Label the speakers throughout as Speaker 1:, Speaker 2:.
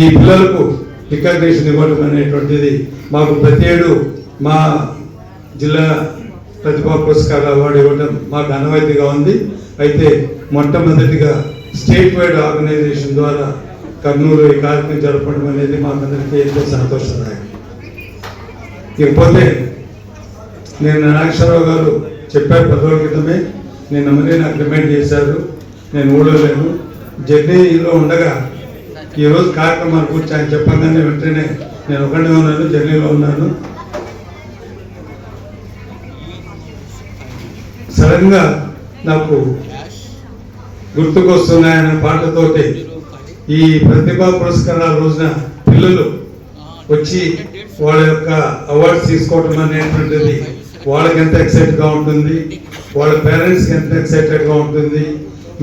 Speaker 1: ఈ పిల్లలకు రికగ్నిషన్ ఇవ్వడం అనేటువంటిది మాకు ప్రతి ఏడు మా జిల్లా ప్రతిభా పురస్కార అవార్డు ఇవ్వడం మాకు అనువైతిగా ఉంది. అయితే మొట్టమొదటిగా స్టేట్ వైడ్ ఆర్గనైజేషన్ ద్వారా కర్నూలు ఈ కార్యక్రమం జరపడం అనేది మాకందరికీ ఎంతో సంతోషదాయకం. ఇకపోతే నేను నాగేశ్వరరావు గారు చెప్పారు 10 రోజుల క్రితమే, నేను మరీ నాకు రిమైండ్ చేశారు, నేను ఊళ్ళో లేను, జర్నీలో ఉండగా ఈరోజు కార్యక్రమాలు కూర్చి ఆయన చెప్పగానే వెంటనే నేను ఒకటే ఉన్నాను, జర్నీలో ఉన్నాను. సడన్గా నాకు గుర్తుకొస్తున్నాయన్న పాటతోటి ఈ ప్రతిభా పురస్కారాల రోజున పిల్లలు వచ్చి వాళ్ళ యొక్క అవార్డ్స్ తీసుకోవటం అనేటువంటిది వాళ్ళకి ఎంత ఎక్సైట్గా ఉంటుంది, వాళ్ళ పేరెంట్స్కి ఎంత ఎక్సైటెడ్గా ఉంటుంది,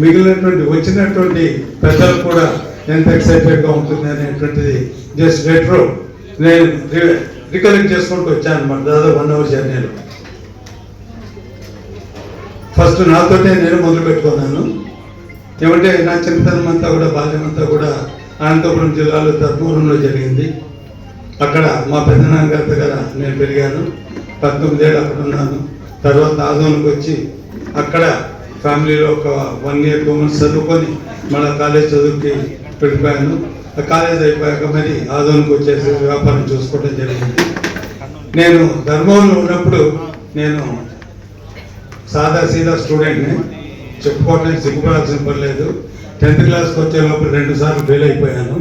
Speaker 1: మిగిలినటువంటి వచ్చినటువంటి పెద్దలు కూడా ఎంత ఎక్సైటెడ్గా ఉంటుంది అనేటువంటిది జస్ట్ రెట్రో నేను రికలెక్ట్ చేసుకుంటూ వచ్చాను అనమాట. దాదాపు 1 hour జర్నీలో ఫస్ట్ నాతోటే నేను మొదలు పెట్టుకున్నాను. ఏమంటే నా చిన్నతనం అంతా కూడా బాల్యం అంతా కూడా అనంతపురం జిల్లాలో ధర్మవరంలో జరిగింది. అక్కడ మా పెద్దనాన్నగారి దగ్గర నేను పెరిగాను. 19 ఏళ్ళు అక్కడ ఉన్నాను. తర్వాత ఆదోనికి వచ్చి అక్కడ ఫ్యామిలీలో ఒక 1 year 2 months చదువుకొని మళ్ళీ కాలేజ్ చదువుకి వెళ్ళిపోయాను. ఆ కాలేజ్ అయిపోయాక మరి ఆదోనికి వచ్చేసి వ్యాపారం చూసుకోవడం జరిగింది. నేను ధర్మవరంలో ఉన్నప్పుడు నేను సాదా సీదా స్టూడెంట్ని, చెప్పుకోవడానికి సిగ్గుపడాల్సిన పర్లేదు. 10th క్లాస్కి వచ్చే లోపల 2 సార్లు ఫెయిల్ అయిపోయాను.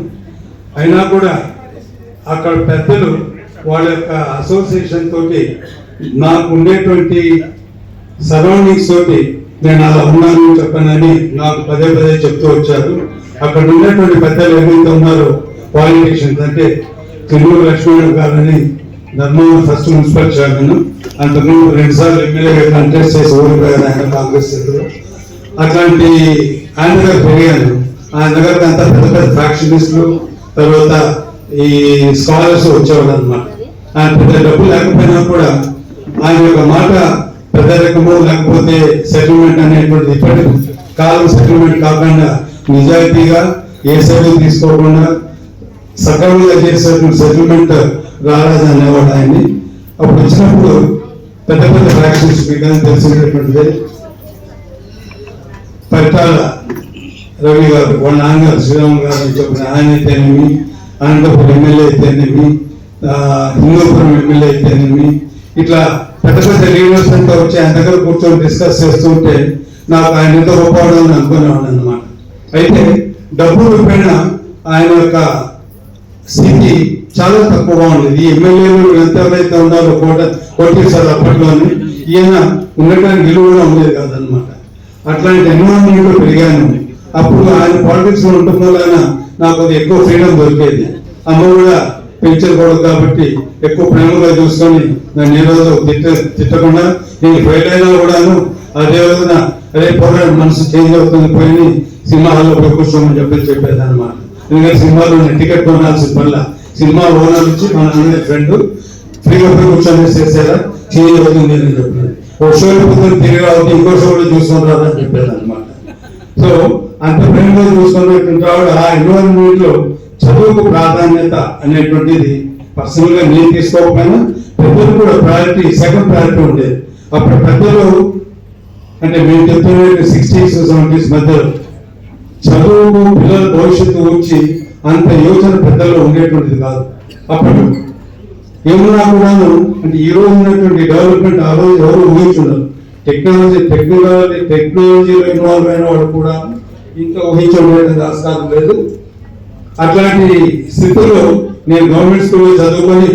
Speaker 1: అయినా కూడా అక్కడ పెద్దలు వాళ్ళ యొక్క అసోసియేషన్ తోటి నాకు ఉండేటువంటి సరౌండింగ్స్ తోటి నేను అలా ఉన్నాను చెప్పనని నాకు పదే చెప్తూ వచ్చారు. అక్కడ ఉండేటువంటి పెద్దలు ఏమైతే ఉన్నారో పాలిటిషియన్స్, అంటే తిరుమల లక్ష్మణ్ గారని ధర్మవరం ఫస్ట్ మున్సిపల్ చైర్మన్, అంతకుముందు 2 సార్లు ఎమ్మెల్యేగా కంటెస్ట్ చేసి ఓడిపోయారు ఆయన కాంగ్రెస్ ఎదురు. అట్లాంటి ఆయన దగ్గర పెరిగాను. ఆయన దగ్గర అంతా పెద్ద ఫ్యాక్షనిస్టులు, తర్వాత ఈ స్కాలర్స్ వచ్చేవాళ్ళు అనమాట. ఆయన పెద్ద డబ్బు లేకపోయినా కూడా ఆయన యొక్క మాట పెద్దరికము లేకపోతే సెటిల్మెంట్ అనేటువంటి ఇప్పటి కాలం సెటిల్మెంట్ కాకుండా నిజాయితీగా ఏ సైడ్ తీసుకోకుండా సక్రమంగా చేసేటువంటి సెటిల్మెంట్ రారాజు అనేవాడు ఆయన్ని. అప్పుడు వచ్చినప్పుడు పెద్ద ఫ్యాక్షన్స్ మీకు తెలిసినటువంటిదే. పరిటాల రవి గారు వాళ్ళ నాన్నగారు శ్రీరామ్ గారు అని చెప్పిన ఆయన అయితేనేమి, అనంతపురం ఎమ్మెల్యే అయితేనేమి, హిందూపురం ఎమ్మెల్యే అయితేనేమి, ఇట్లా పెద్ద లీడర్స్ అంతా వచ్చి ఆయన దగ్గర కూర్చొని డిస్కస్ చేస్తుంటే నాకు ఆయన ఎంతో గొప్పవాడని అనుకునేవాడు అనమాట. అయితే డబ్బు రూపేణ ఆయన యొక్క స్థితి చాలా తక్కువగా ఉండేది. ఈ ఎమ్మెల్యేలు ఎంతవరైతే ఉన్నారో కోటేశ్వర అప్పట్లోనే ఈయన ఉండటానికి విలువ కూడా ఉండేది కాదనమాట. అట్లాంటి ఎన్విరాన్మెంట్లో పెరిగాను. అప్పుడు ఆయన పాలిటిక్స్ లో ఉండటం వల్ల నాకు అది ఎక్కువ ఫ్రీడమ్ దొరికేది. అమ్మ కూడా పెంచకూడదు కాబట్టి ఎక్కువ ప్రేమగా చూసుకొని నన్ను ఏ రోజు తిట్టకుండా, నేను ఫెయిల్ అయినా కూడాను అదే రోజున అదే పోరాడు మనసు చేంజ్ అవుతుంది, పోయి సినిమా హాల్లో పోయి కూర్చోమని చెప్పేది అనమాట. ఎందుకంటే సినిమాలో టికెట్ కొనాల్సిన వల్ల సినిమా ఓనర్ నుంచి మా నాన్న ఫ్రెండ్ ఫ్రీగా పోయి కూర్చొని చేసేలా చేంజ్ అవుతుంది అని చెప్పినది. ఒక షో అయిపోతుంది తిరిగి అవుతుంది, ఇంకో షో కూడా చూసుకొని రాదని చెప్పేది అనమాట. సో అంత ప్రేమగా చూసుకున్నటువంటి వాడు ఆ ఎన్విరాన్మెంట్ లో చదువుకు ప్రాధాన్యత అనేటువంటిది పర్సనల్ గా నేను తీసుకోకపోయినా పెద్దలు కూడా ప్రయారిటీ, సెకండ్ ప్రయారిటీ ఉండేది. అప్పుడు పెద్దలు అంటే మేము చెప్తున్న 60s 70s మధ్యలో చదువు పిల్లల భవిష్యత్తు వచ్చి అంత యోచన పెద్దల్లో ఉండేటువంటిది కాదు. అప్పుడు ఏమన్నా కూడాను అంటే ఈ రోజు ఉన్నటువంటి డెవలప్మెంట్ ఆ రోజు ఎవరు ఊహించున్నారు. టెక్నాలజీలో ఇన్వాల్వ్ అయిన వాడు కూడా ఇంకా ఊహించబడేది ఆస్కారం లేదు. అట్లాంటి స్థితిలో నేను గవర్నమెంట్ స్కూల్లో చదువుకొని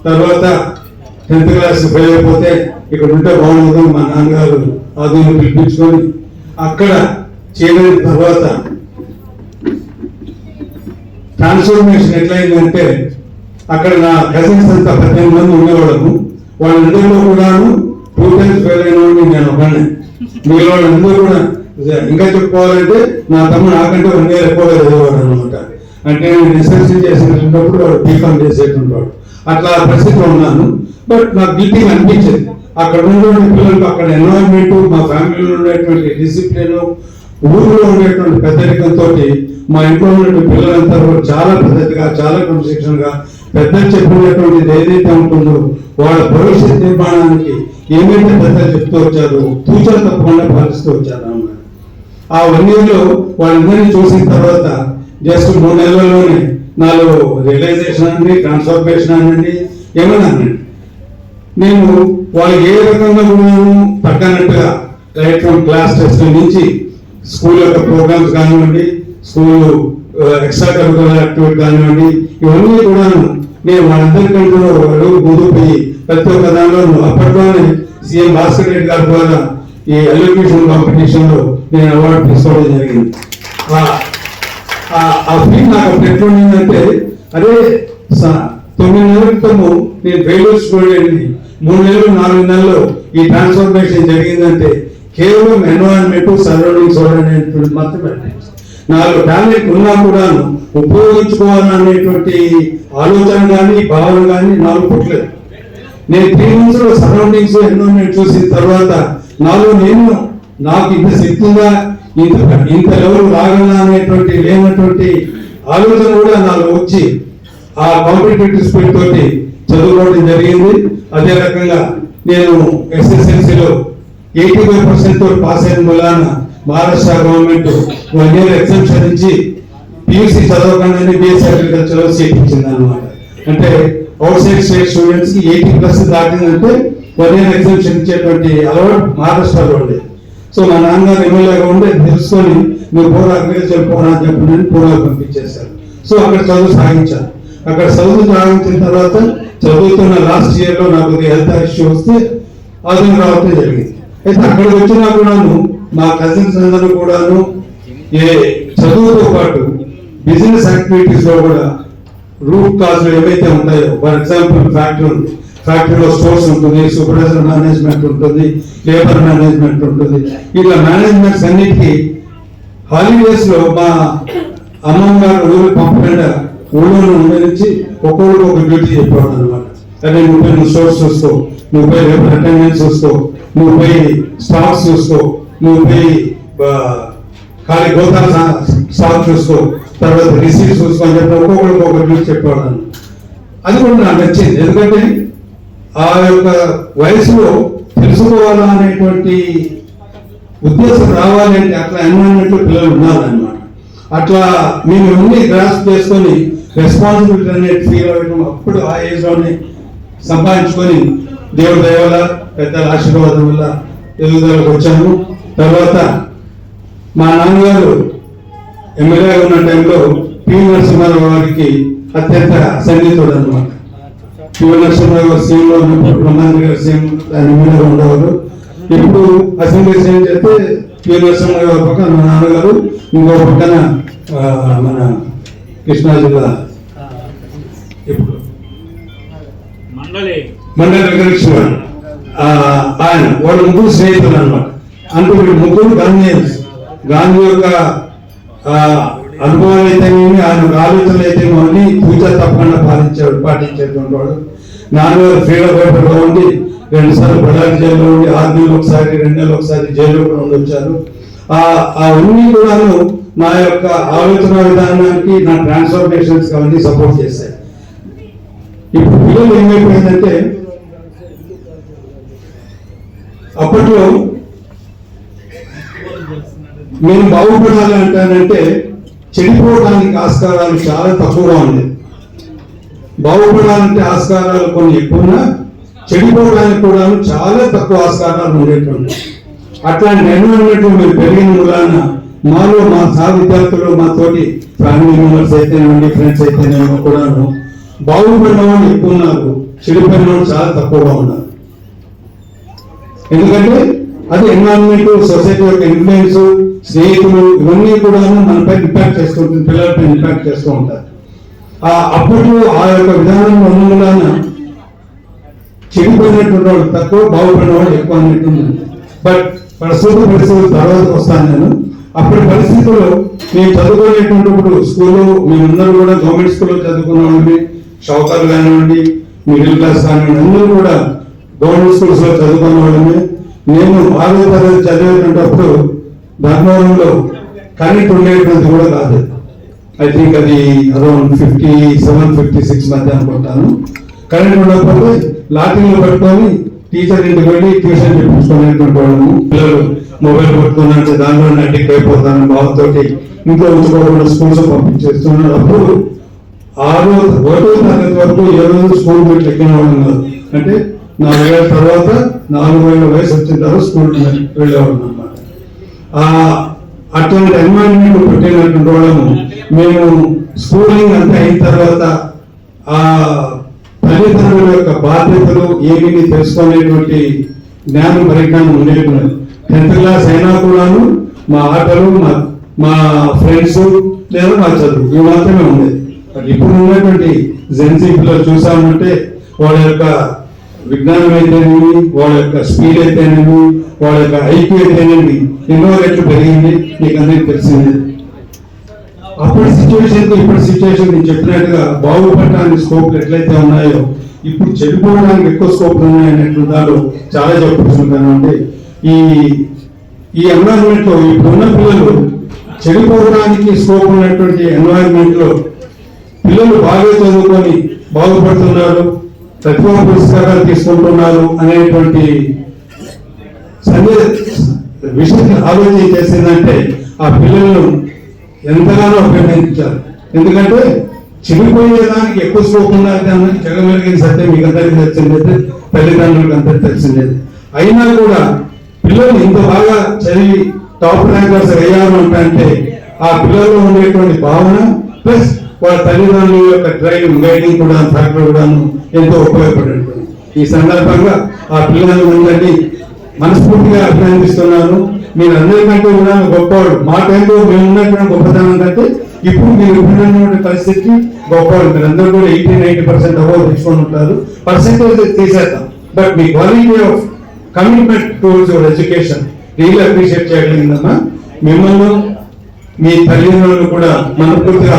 Speaker 1: తర్వాత 10th క్లాస్ ఫెయిల్ అయిపోతే ఇక్కడ ఉంటే బాగుండదు మా నాన్నగారు ఆదోని పిలిపించుకొని అక్కడ చేయడం తర్వాత ట్రాన్స్ఫర్మేషన్ ఎట్లయిందంటే అక్కడ నా కజిన్స్ అంతా 18 మంది ఉండేవాళ్ళము. వాళ్ళందరిలో కూడాను 2 times ఫెయిల్ అయిన వాడిని నేను ఒకనే. మిగిలిన వాళ్ళందరూ కూడా ఇంకా చెప్పుకోవాలంటే నా తమ్ముడు నాకంటే 1 year ఎక్కువగా చదివేవాడు అనమాట. అంటే నేను ఎస్ఎస్సీ చేసినప్పుడు వాడు బీకామ్ చేసేటుంటాడు. అట్లా పరిస్థితిలో ఉన్నాను. బట్ నాకు గిల్టీగా అనిపించేది. అక్కడ ఉన్నటువంటి పిల్లలకు అక్కడ ఎన్వైరన్మెంట్, మా ఫ్యామిలీలో ఉండేటువంటి డిసిప్లిన్, ఊరిలో ఉండేటువంటి పెద్దరికంతో మా ఇంట్లో ఉన్నటువంటి పిల్లలంతా కూడా చాలా పద్ధతిగా, చాలా క్రమశిక్షణగా పెద్దలు చెప్పినటువంటిది ఏదైతే ఉంటుందో వాళ్ళ భవిష్యత్ నిర్మాణానికి ఏమైతే పెద్దలు చెప్తూ వచ్చారో తూచా తప్పకుండా పాలిస్తూ వచ్చారు అన్నమాట. ఆ 1 yearలో వాళ్ళందరినీ చూసిన తర్వాత జస్ట్ 3 నెలల్లోనే నాలో రియలైజేషన్ అండి, ట్రాన్స్ఫర్మేషన్ అనండి, ఏమన్నా అనండి, నేను వాళ్ళు ఏ రకంగా ఉన్నాను పక్కనట్టుగా రైట్ ఫ్రమ్ క్లాస్ టెస్ట్ నుంచి స్కూల్ యొక్క ప్రోగ్రామ్స్ కానివ్వండి, స్కూల్ ఎక్స్ట్రా కరికులర్ యాక్టివిటీ కానివ్వండి, ఇవన్నీ కూడాను నేను వాళ్ళందరికంటే ముందు పోయి ప్రతి ఒక్క దానిలో అప్పట్లోనే సీఎం భాస్కర్ రెడ్డి గారి ద్వారా ఈ ఎలిక్యూషన్ కాంపిటీషన్ లో నేను అవార్డు తీసుకోవడం జరిగింది. ఆ ఫీల్ నాకు అప్పుడు ఎట్లుండిందంటే, అదే 9 నెలల క్రితము నేను ఫెయిల్యూర్ స్టూడెంట్ని 3 నెలలు 4 నెలల్లో ఈ ట్రాన్స్ఫర్మేషన్ జరిగిందంటే కేవలం ఎన్వైరన్మెంట్ సరౌండింగ్స్ అనేటువంటి మాత్రమే. నాలో టాలెంట్ ఉన్నా కూడాను ఉపయోగించుకోవాలనేటువంటి ఆలోచన కానీ భావన కానీ నాకు పుట్టలేదు. నేను 3 months లో సరౌండింగ్స్ ఎన్వైరన్మెంట్ చూసిన తర్వాత నాలో నాకు ఇంత శక్తి ఉందా, ఇంత లెవెల్ రాగలనా అనేటువంటి లేనటువంటి ఆలోచన కూడా నాలో వచ్చి ఆ కాంపిటేటివ్ స్పిరిట్ తోటి చదువుకోవడం జరిగింది. అదే రకంగా నేను SSLCలో 85% తో పాస్ అయిన మూలాన మహారాష్ట్ర గవర్నమెంట్ 1 year ఎగ్జామ్షన్ ఇచ్చి PUC చదవకుండానే BSc అగ్రికల్చర్ లో సీట్ ఇచ్చింది అనమాట. అంటే అవుట్ సైడ్ స్టేట్ స్టూడెంట్స్ కి 80% దాటిందంటే 1 year ఎగ్జామ్షన్ ఇచ్చేటువంటి అలవాటు మహారాష్ట్రలో ఉండేది. సో మా నాన్నగారు ఎమ్మెల్యేగా ఉండే తెలుసుకొని మీరు పూర్వ అగ్రికల్చర్ పోరా అని చెప్పి పూర్వ పంపించేశారు. సో అక్కడ చదువు సాగించాను. అక్కడ చదువు సాగించిన తర్వాత చదువుతున్న లాస్ట్ ఇయర్ లో నాకు హెల్త్ ఇష్యూ వస్తే ఆధునిక రావడం జరిగింది. అయితే అక్కడికి వచ్చినా కూడాను మా కజిన్స్ అందరూ కూడాను చదువుతో పాటు బిజినెస్ యాక్టివిటీస్ లో కూడా రూట్ కాజ్ ఏవైతే ఉంటాయో, ఫర్ ఎగ్జాంపుల్ ఫ్యాక్టరీ ఉంది, ఫ్యాక్టరీలో స్టోర్స్ ఉంటుంది, సూపర్వైజర్ మేనేజ్మెంట్ ఉంటుంది, లేబర్ మేనేజ్మెంట్ ఉంటుంది. ఇట్లా మేనేజ్మెంట్స్ అన్నిటికీ హాలిడేస్ లో మా అమ్మమ్మ గారు ఊరు పంపకుండా ఊళ్ళో ఉండనిచ్చి ఒక్కొక్కరికి ఒక డ్యూటీ చెప్పేవాడు అనమాట. అదే నువ్వు స్టోర్స్ చూసుకో, నువ్వు పోయి లేబర్ అటెండెన్స్ చూసుకో, నువ్వు పోయి స్టాక్స్ చూసుకో, నువ్వు పోయి ఖాళీ గోతాల స్టాక్ చూసుకో, తర్వాత రిసీట్స్ చూసుకో అని చెప్పి ఒక్కొక్కరికి ఒక డ్యూటీ చెప్పేవాడు. అది కూడా నాకు నచ్చింది. ఎందుకంటే ఆ యొక్క వయసులో తెలుసుకోవాలా అనేటువంటి ఉద్దేశం రావాలి అంటే అట్లా ఎన్వైరన్మెంట్ పిల్లలు ఉన్నారనమాట. అట్లా మేము అన్ని గ్రాస్ప్ చేసుకొని రెస్పాన్సిబిలిటీ అనేది ఫీల్ అవ్వడం అప్పుడు ఆ ఏజ్ లోనే సంపాదించుకొని దేవుడి దయ వల్ల పెద్దల ఆశీర్వాదం వల్ల ఎదుగుదలకు వచ్చాము. తర్వాత మా నాన్నగారు ఎమ్మెల్యేగా ఉన్న టైంలో పి నరసింహారావు గారికి అత్యంత సన్నిహితుడు అనమాట. పి నరసింహారావు గారు సీఎం లో ఉన్నప్పుడు బ్రహ్మాండ గారు సీఎం ఎమ్మెల్యేగా ఉండేవారు. ఇప్పుడు అసెంబ్లీ సీఎం చేస్తే పి నరసింహారావు గారు పక్కన మా నాన్నగారు, ఇంకో పక్కన మన కృష్ణా జిల్లా ఇప్పుడు మండలి వెంకటేశ్వర ఆయన వాళ్ళు ముగ్గురు స్నేహితులు అనమాట. అంటే వీళ్ళు ముగ్గురు గాంధీ యొక్క అనుభవాలు అయితేనేమి, ఆయన ఆలోచనలు అయితేనేమి అన్ని పూజా తప్పకుండా పాటించేటువంటి వాడు. నాన్నగారు ఫ్రీడమ్ పేపర్లో ఉండి 2 సార్లు బళ్ళారి జైల్లో ఉండి 6 నెలలు ఒకసారి 2 నెలలు ఒకసారి జైల్లో కూడా ఉండొచ్చారు. అవన్నీ కూడాను నా యొక్క ఆలోచన విధానానికి, నా ట్రాన్స్ఫర్మేషన్స్ అవన్నీ సపోర్ట్ చేశాయి. ఇప్పుడు పిల్లలు ఏమైపోయిందంటే, అప్పట్లో నేను బాగుపడాలి అంటానంటే చెడిపోవడానికి ఆస్కారాలు చాలా తక్కువగా ఉండేది. బాగుపడాలంటే ఆస్కారాలు కొన్ని ఎక్కువన్నా చెడిపోవడానికి కూడా చాలా తక్కువ ఆస్కారాలు ఉండేటువంటి. అట్లాంటి ఎన్విరాన్మెంట్ మీరు పెరిగిన మూలాన మాలో మా విద్యార్థులు, మా తోటి ఫ్యామిలీ మెంబర్స్ అయితేనేమండి, ఫ్రెండ్స్ అయితేనేమో కూడాను బాగుపడిన వాళ్ళు ఎక్కువ ఉన్నారు, చెడిపోయిన వాళ్ళు చాలా తక్కువగా ఉన్నారు. ఎందుకంటే అది ఎన్విరాన్మెంట్, సొసైటీ యొక్క ఇన్ఫ్లుయెన్స్, స్నేహితులు ఇవన్నీ కూడా మనపై ఇంపాక్ట్ చేస్తూ ఉంటుంది, పిల్లలపై ఇంపాక్ట్ చేస్తూ ఉంటారు. అప్పట్లో ఆ యొక్క విధానం వలన చెడిపోయినటువంటి వాళ్ళు తక్కువ, బాగుపడిన వాళ్ళు ఎక్కువ అన్నట్టుంది. బట్ ప్రస్తుత పరిస్థితులు తర్వాత వస్తాను నేను. అప్పటి పరిస్థితుల్లో నేను చదువుకునేటువంటిప్పుడు స్కూల్లో మేమందరూ కూడా గవర్నమెంట్ స్కూల్లో చదువుకున్న వాళ్ళని, షౌకర్లు కానివ్వండి, మిడిల్ క్లాస్ కానివ్వండి, అందరూ కూడా గవర్నమెంట్ స్కూల్స్ లో చదువుకున్న వాళ్ళని. నేను 6వ తరగతి చదివేటప్పుడు ధర్మవరంలో కరెంట్ ఉండేటువంటిది కూడా కాదు. ఐ థింక్ అది అరౌండ్ 57-56 మధ్య అనుకుంటాను. కరెంట్ ఉండకపోతే లాఠీలు పట్టుకొని టీచర్ ఇంటికి వెళ్ళి ట్యూషన్ చెప్పించుకునేటువంటి వాళ్ళము. పిల్లలు మొబైల్ పట్టుకున్నట్టు దాంట్లో అడిక్ట్ అయిపోతాను భావంతో ఇంట్లో ఉంచుకోకుండా స్కూల్స్ పంపించేస్తున్నారు. అప్పుడు 1వ తరగతి వరకు ఏ రోజు స్కూల్ పెట్టి ఎక్కిన వాళ్ళం కాదు. అంటే 4 ఏళ్ళ తర్వాత 4 ఏళ్ళ వయసు వచ్చిన తర్వాత స్కూల్ వెళ్ళేవాళ్ళం అన్నమాట. అటువంటి ఎన్వైరన్మెంట్ పెట్టినటువంటి వాళ్ళము. మేము స్కూలింగ్ అంతా అయిన తర్వాత ఆ తల్లిదండ్రుల యొక్క బాధ్యతలు ఏమిటి తెలుసుకునేటువంటి జ్ఞానం పరిజ్ఞానం ఉండేటువంటి 10th క్లాస్ అయినా కూడాను మా ఆటలు మా ఫ్రెండ్స్ లేదా మా చదువు ఇవి మాత్రమే ఉండేది. ఇప్పుడు ఉన్నటువంటి జెన్సీ పిల్లలు చూసామంటే వాళ్ళ యొక్క విజ్ఞానం అయితేనేమి, వాళ్ళ యొక్క స్పీడ్ అయితేనేమి, వాళ్ళ యొక్క ఐక్యూ అయితేనేమి ఎన్నో రెట్లు పెరిగింది. మీకు అందరికీ తెలిసింది. అప్పటి సిచ్యువేషన్ ఇప్పటి సిచ్యువేషన్ నేను చెప్పినట్టుగా బాగుపడటానికి స్కోప్లు ఎట్లయితే ఉన్నాయో ఇప్పుడు చెడిపోవడానికి ఎక్కువ స్కోప్లు ఉన్నాయనేటువంటి దాంట్లో చాలా చెప్పుకుంటున్నాను. అంటే ఈ ఎన్వైరన్మెంట్ లో ఇప్పుడున్న పిల్లలు చెడిపోవడానికి స్కోప్ ఉన్నటువంటి ఎన్వైరన్మెంట్ లో పిల్లలు బాగా చదువుకొని బాగుపడుతున్నారు, ప్రతిభా పురస్కారాలు తీసుకుంటున్నారు అనేటువంటి విషయం ఆలోచన చేసిందంటే ఆ పిల్లలను ఎంతగానో అభినందించారు. ఎందుకంటే చెడిపోయేదానికి ఎక్కువ స్కోప్ ఉన్నది అన్నది జగమెరిగిన సత్యం మీకు అందరికీ తెలిసిందే, తల్లిదండ్రులకు అందరికీ తెలిసిందే. అయినా కూడా పిల్లలు ఇంత బాగా చదివి టాప్ ర్యాంకర్స్ అయ్యారు అంటే ఆ పిల్లల్లో ఉండేటువంటి భావన ప్లస్ వాళ్ళ తల్లిదండ్రుల యొక్క డ్రైవింగ్ గైడింగ్ కూడా ఫ్యాక్టర్ కూడాను ఎంతో ఉపయోగపడుతుంది. ఈ సందర్భంగా ఆ పిల్లలందరినీ మనస్ఫూర్తిగా అభినందిస్తున్నాను. మీరు అందరికంటే కూడా గొప్పవాడు. మా టైంలో మేము ఉన్నటువంటి గొప్పతనం కంటే ఇప్పుడు మీరు ఉన్నటువంటి పరిస్థితి గొప్పవాడు. మీరు అందరూ కూడా 80-90% అవార్డు తెచ్చుకొని ఉంటారు. పర్సెంటేజ్ తీసేద్దాం, బట్ మీ quality of commitment towards your education real appreciate చేయగలిగిందమ్మా. మిమ్మల్ని మీ తల్లిదండ్రులను కూడా మనస్ఫూర్తిగా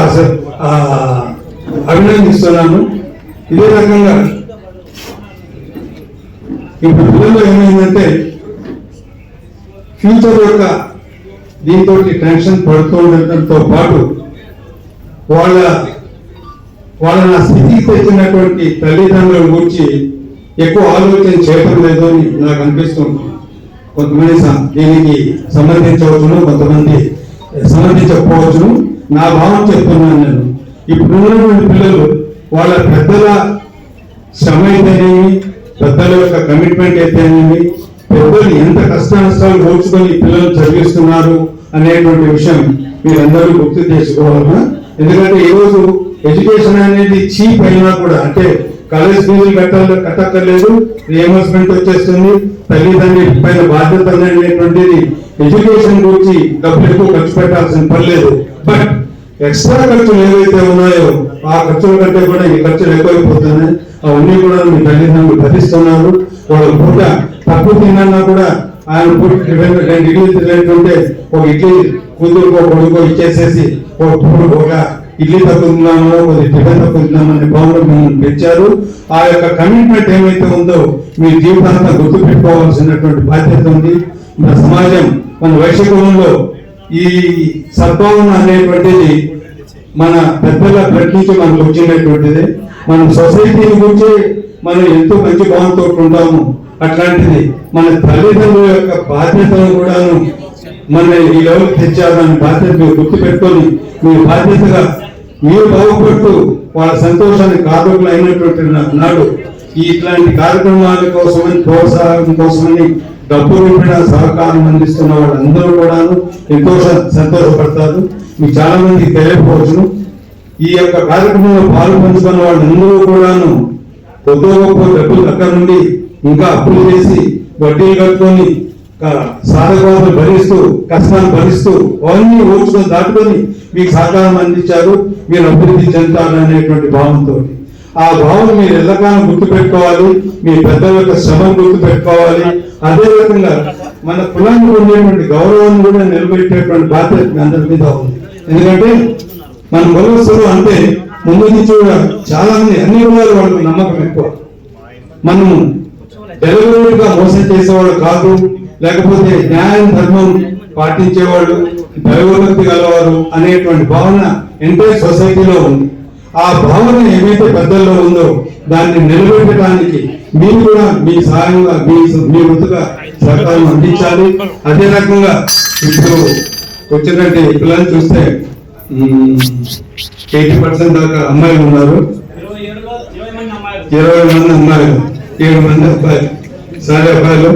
Speaker 1: అభినందిస్తున్నాను. ఇదే రకంగా ఇప్పుడు పిల్లల్లో ఏమైందంటే ఫ్యూచర్ యొక్క దీంతో టెన్షన్ పడుతూ ఉండటంతో పాటు వాళ్ళ స్థితికి తెచ్చినటువంటి తల్లిదండ్రుల గురించి ఎక్కువ ఆలోచన చేయడం లేదు అని నాకు అనిపిస్తుంది. కొంతమంది దీనికి సంబంధించవచ్చును, కొంతమంది సంబంధించకపోవచ్చును. నా భావం చెప్తున్నాను నేను. ఇప్పుడు ఉన్నటువంటి పిల్లలు వాళ్ళ పెద్దల శ్రమ అయితేనేమి, పెద్దల యొక్క కమిట్మెంట్ అయితేనేమి, పెద్దలు ఎంత కష్ట నష్టాలు ఓర్చుకొని పిల్లలు చదివిస్తున్నారు అనేటువంటి విషయం మీరందరూ గుర్తు చేసుకోవాలన్నా. ఎందుకంటే ఈరోజు ఎడ్యుకేషన్ అనేది చీప్ అయినా కూడా, అంటే కాలేజ్ ఫీజులు కట్టక్కర్లేదు, రియంబర్స్మెంట్ వచ్చేస్తుంది, తల్లిదండ్రుల పైన బాధ్యత అనేటువంటిది ఎడ్యుకేషన్ గురించి డబ్బులు ఎక్కువ ఖర్చు పెట్టాల్సిన పని లేదు. బట్ ఎక్స్ట్రా ఖర్చులు ఏవైతే ఉన్నాయో ఆ ఖర్చుల కంటే కూడా ఈ ఖర్చులు ఎక్కువైపోతున్నాయి. అవన్నీ కూడా మీ తల్లిదండ్రులు భరిస్తున్నారు. వాళ్ళ పూట తక్కువ తిన్నా కూడా ఆయన పూట 2 ఇడ్లీ తినేటుంటే ఒక ఇడ్లీ కూతురుకో కొడుకో ఇచ్చేసేసి ఒక ఇడ్లీ తక్కువ తిన్నామో, కొద్ది టిఫిన్ తక్కువ తిన్నామనే భావన మిమ్మల్ని పెంచారు. ఆ యొక్క కమిట్మెంట్ ఏమైతే ఉందో మీ జీవితాంతా గుర్తు పెట్టుకోవాల్సినటువంటి బాధ్యత ఉంది. మన సమాజం, మన వైశ్యకులంలో ఈ సద్భావన అనేటువంటిది మన పెద్దల బ్లడ్ నుంచి మనకు వచ్చినటువంటిది. మనం సొసైటీని గురించి మనం ఎంతో మంచి భావంతో ఉంటాము. అట్లాంటిది మన తల్లిదండ్రుల యొక్క బాధ్యతను కూడాను మన ఈ లెవెల్కి తెచ్చారని బాధ్యత మీరు గుర్తు పెట్టుకొని మీ బాధ్యతగా మీరు బాగుపడుతూ వాళ్ళ సంతోషానికి కారకులు అయినటువంటి నాడు ఇట్లాంటి కార్యక్రమాల కోసమని, ప్రోత్సాహం కోసమని డబ్బు రూపేణ సహకారం అందిస్తున్న వాళ్ళందరూ కూడాను ఎంతో సంతోషపడతారు. మీకు చాలా మందికి తెలియకపోవచ్చును. ఈ యొక్క కార్యక్రమంలో పాలు పంచుకున్న వాళ్ళందరూ కూడాను కొద్ది గొప్ప డబ్బులు అక్కడ నుండి ఇంకా అప్పులు చేసి వడ్డీలు కట్టుకొని సాధకాలను భరిస్తూ కష్టాలు భరిస్తూ అవన్నీ ఓర్చుకొని దాటుకొని మీకు సహకారం అందించారు. మీరు అభివృద్ధి చెందుతారనేటువంటి భావంతో ఆ భావం మీరు ఎల్లకాలం గుర్తుపెట్టుకోవాలి. మీ పెద్దల యొక్క శ్రమను గుర్తుపెట్టుకోవాలి. అదే రకంగా మన కులానికి ఉండేటువంటి గౌరవాన్ని కూడా నిలబెట్టేటువంటి బాధ్యత అందరి మీద ఉంది. ఎందుకంటే మన కులస్తులు అంటే ముందు నుంచి కూడా చాలా మంది అన్ని కులాలు వాళ్ళకి నమ్మకం ఎక్కువ. మనము డెలివరీగా మోసం చేసేవాళ్ళు కాదు, లేకపోతే న్యాయం ధర్మం పాటించేవాళ్ళు, దైవభక్తి గలవారు అనేటువంటి భావన ఎంటైర్ సొసైటీలో ఉంది. ఆ భావన ఏమైతే పెద్దల్లో ఉందో దాన్ని నిలబెట్టడానికి మీరు కూడా మీ సహాయంగా మీ వృత్తిగా సహకారం అందించాలి. అదే రకంగా ఇప్పుడు వచ్చినటువంటి పిల్లల్ని చూస్తే 80% దాకా అమ్మాయిలు ఉన్నారు, 20 మంది అమ్మాయిలు, 7 మంది అబ్బాయిలు, సారీ అబ్బాయిలు